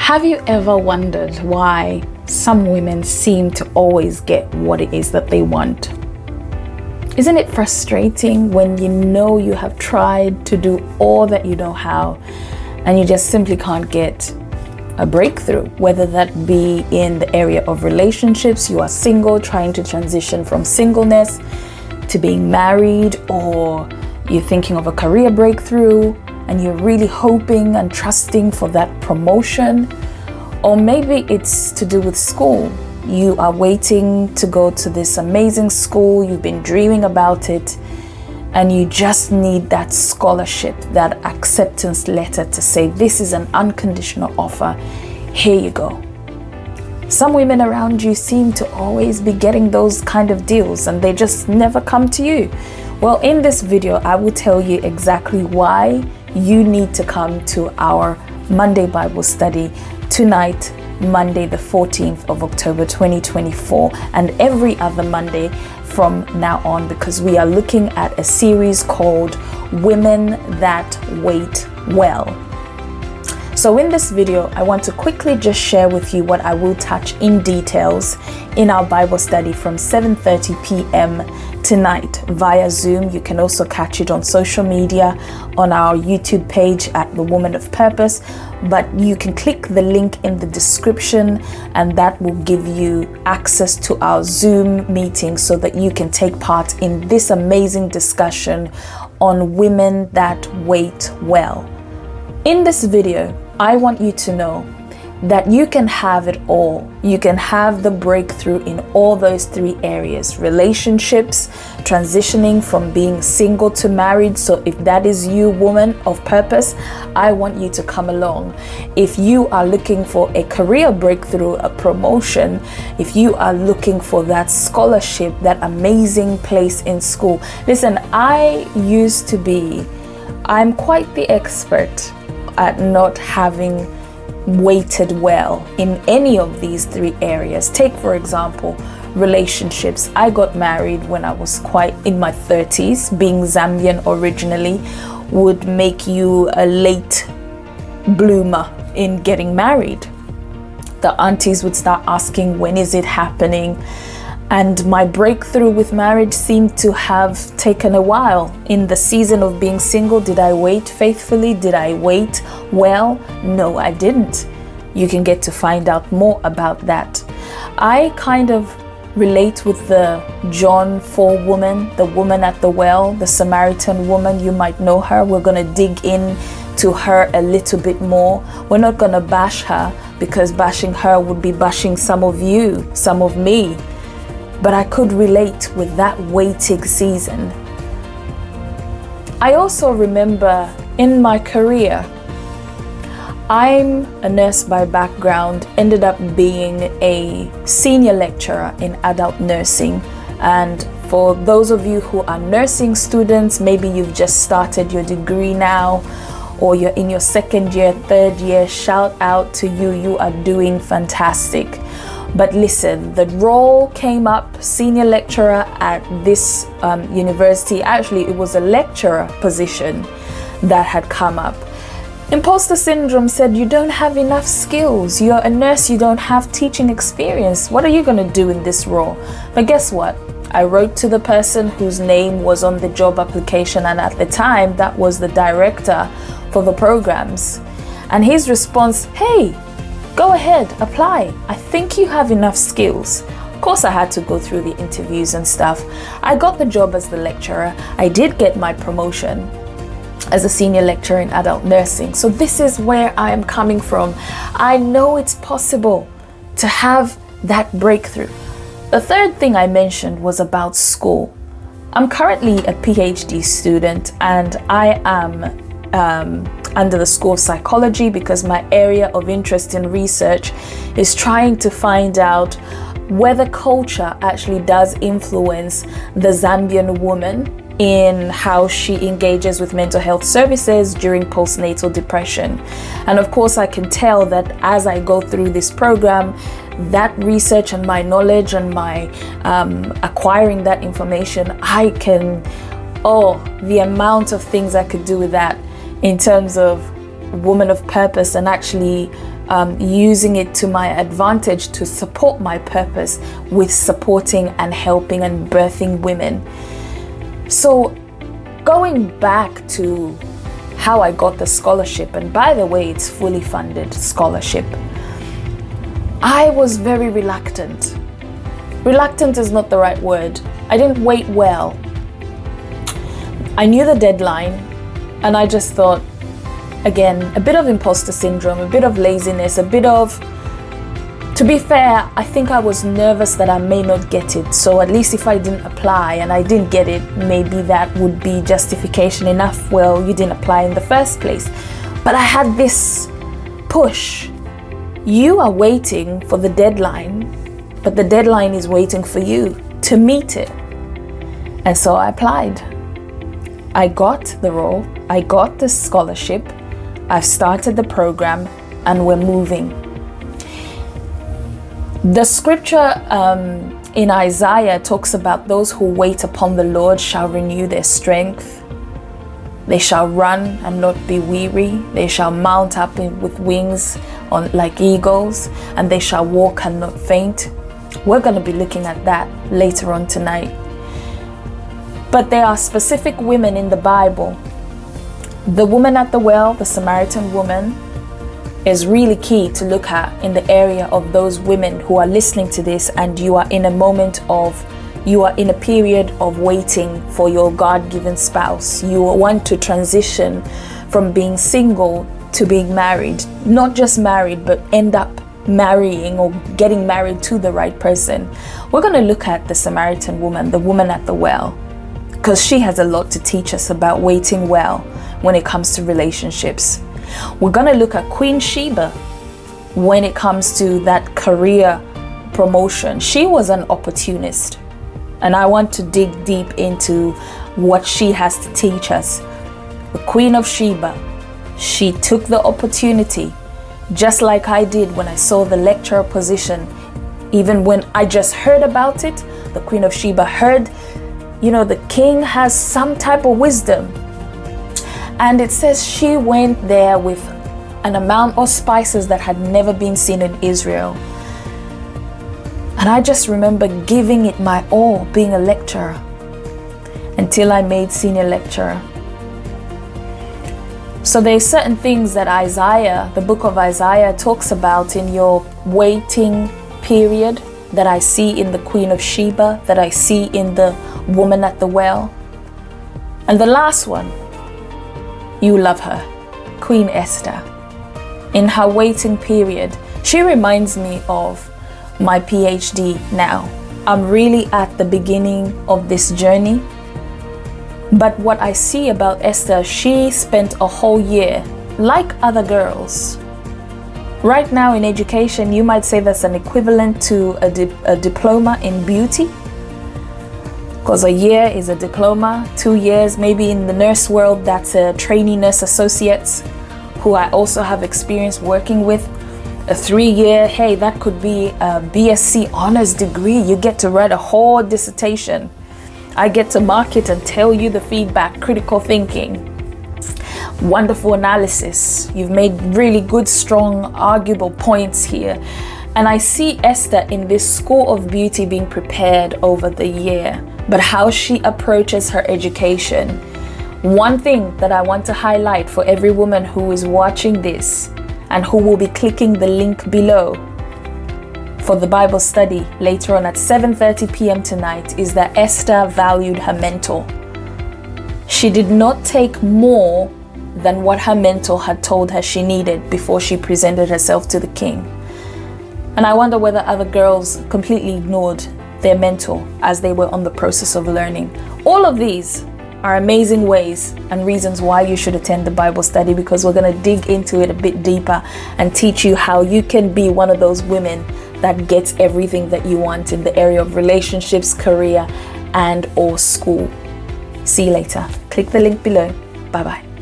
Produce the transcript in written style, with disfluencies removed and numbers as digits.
Have you ever wondered why some women seem to always get what it is that they want? Isn't it frustrating when you know you have tried to do all that you know how and you just simply can't get a breakthrough, whether that be in the area of relationships, you are single, trying to transition from singleness to being married, or you're thinking of a career breakthrough and you're really hoping and trusting for that promotion, or maybe it's to do with school. You are waiting to go to this amazing school, you've been dreaming about it, and you just need that scholarship, that acceptance letter to say, this is an unconditional offer, here you go. Some women around you seem to always be getting those kind of deals and they just never come to you. Well, in this video, I will tell you exactly why you need to come to our Monday Bible study tonight, Monday the 14th of October 2024, and every other Monday from now on, because we are looking at a series called Women That Wait Well. So in this video, I want to quickly just share with you what I will touch in details in our Bible study from 7:30 p.m. tonight via Zoom. You can also catch it on social media, on our YouTube page at The Woman of Purpose, but you can click the link in the description and that will give you access to our Zoom meeting so that you can take part in this amazing discussion on women that wait well. In this video, I want you to know that you can have it all. You can have the breakthrough in all those three areas: relationships, transitioning from being single to married. So if that is you, woman of purpose, I want you to come along. If you are looking for a career breakthrough, a promotion, if you are looking for that scholarship, that amazing place in school. Listen, I'm quite the expert at not having waited well in any of these three areas. Take, for example, relationships. I got married when I was quite in my 30s. Being Zambian originally would make you a late bloomer in getting married. The aunties would start asking, when is it happening? And my breakthrough with marriage seemed to have taken a while. In the season of being single, did I wait faithfully? Did I wait well? No, I didn't. You can get to find out more about that. I kind of relate with the John 4 woman, the woman at the well, the Samaritan woman. You might know her. We're going to dig in to her a little bit more. We're not going to bash her, because bashing her would be bashing some of you, some of me. But I could relate with that waiting season. I also remember in my career, I'm a nurse by background, ended up being a senior lecturer in adult nursing. And for those of you who are nursing students, maybe you've just started your degree now, or you're in your second year, third year, shout out to you, you are doing fantastic. But listen, the role came up, senior lecturer at this university. Actually, it was a lecturer position that had come up. Imposter syndrome said, you don't have enough skills. You're a nurse, you don't have teaching experience. What are you going to do in this role? But guess what? I wrote to the person whose name was on the job application, and at the time, that was the director for the programs. And his response, hey, go ahead, apply. I think you have enough skills. Of course, I had to go through the interviews and stuff. I got the job as the lecturer. I did get my promotion as a senior lecturer in adult nursing. So this is where I am coming from. I know it's possible to have that breakthrough. The third thing I mentioned was about school. I'm currently a PhD student, and I am under the School of Psychology, because my area of interest in research is trying to find out whether culture actually does influence the Zambian woman in how she engages with mental health services during postnatal depression. And of course, I can tell that as I go through this program, that research and my knowledge and my acquiring that information, the amount of things I could do with that in terms of woman of purpose and actually using it to my advantage to support my purpose with supporting and helping and birthing women. So going back to how I got the scholarship, and by the way, it's fully funded scholarship, I was very reluctant. Reluctant is not the right word. I didn't wait well. I knew the deadline, and I just thought, again, a bit of imposter syndrome, a bit of laziness, a bit of, to be fair, I think I was nervous that I may not get it. So at least if I didn't apply and I didn't get it, maybe that would be justification enough. Well, you didn't apply in the first place. But I had this push. You are waiting for the deadline, but the deadline is waiting for you to meet it. And so I applied. I got the role, I got the scholarship, I've started the program, and we're moving. The scripture in Isaiah talks about those who wait upon the Lord shall renew their strength. They shall run and not be weary. They shall mount up with wings like eagles, and they shall walk and not faint. We're going to be looking at that later on tonight. But there are specific women in the Bible. The woman at the well, the Samaritan woman, is really key to look at in the area of those women who are listening to this, and you are in a period of waiting for your God-given spouse. You want to transition from being single to being married, not just married, but end up marrying or getting married to the right person. We're going to look at the Samaritan woman, the woman at the well, because she has a lot to teach us about waiting well when it comes to relationships. We're going to look at Queen Sheba when it comes to that career promotion. She was an opportunist, and I want to dig deep into what she has to teach us. The Queen of Sheba, she took the opportunity, just like I did when I saw the lecturer position. Even when I just heard about it, the Queen of Sheba heard, the king has some type of wisdom. And it says she went there with an amount of spices that had never been seen in Israel. And I just remember giving it my all, being a lecturer, until I made senior lecturer. So there's certain things that Isaiah, the book of Isaiah, talks about in your waiting period that I see in the Queen of Sheba, that I see in the woman at the well. And the last one, you love her, Queen Esther. In her waiting period, she reminds me of my PhD now. I'm really at the beginning of this journey. But what I see about Esther, she spent a whole year, like other girls. Right now in education, you might say that's an equivalent to a diploma in beauty. Because a year is a diploma, 2 years, maybe in the nurse world, that's a trainee nurse associates, who I also have experience working with. A 3-year, hey, that could be a BSc honors degree. You get to write a whole dissertation. I get to mark it and tell you the feedback, critical thinking, wonderful analysis. You've made really good, strong, arguable points here. And I see Esther in this school of beauty being prepared over the year, but how she approaches her education. One thing that I want to highlight for every woman who is watching this and who will be clicking the link below for the Bible study later on at 7:30 p.m. tonight is that Esther valued her mentor. She did not take more than what her mentor had told her she needed before she presented herself to the king. And I wonder whether other girls completely ignored their mentor as they were on the process of learning. All of these are amazing ways and reasons why you should attend the Bible study, because we're going to dig into it a bit deeper and teach you how you can be one of those women that gets everything that you want in the area of relationships, career, and or school. See you later. Click the link below. Bye-bye.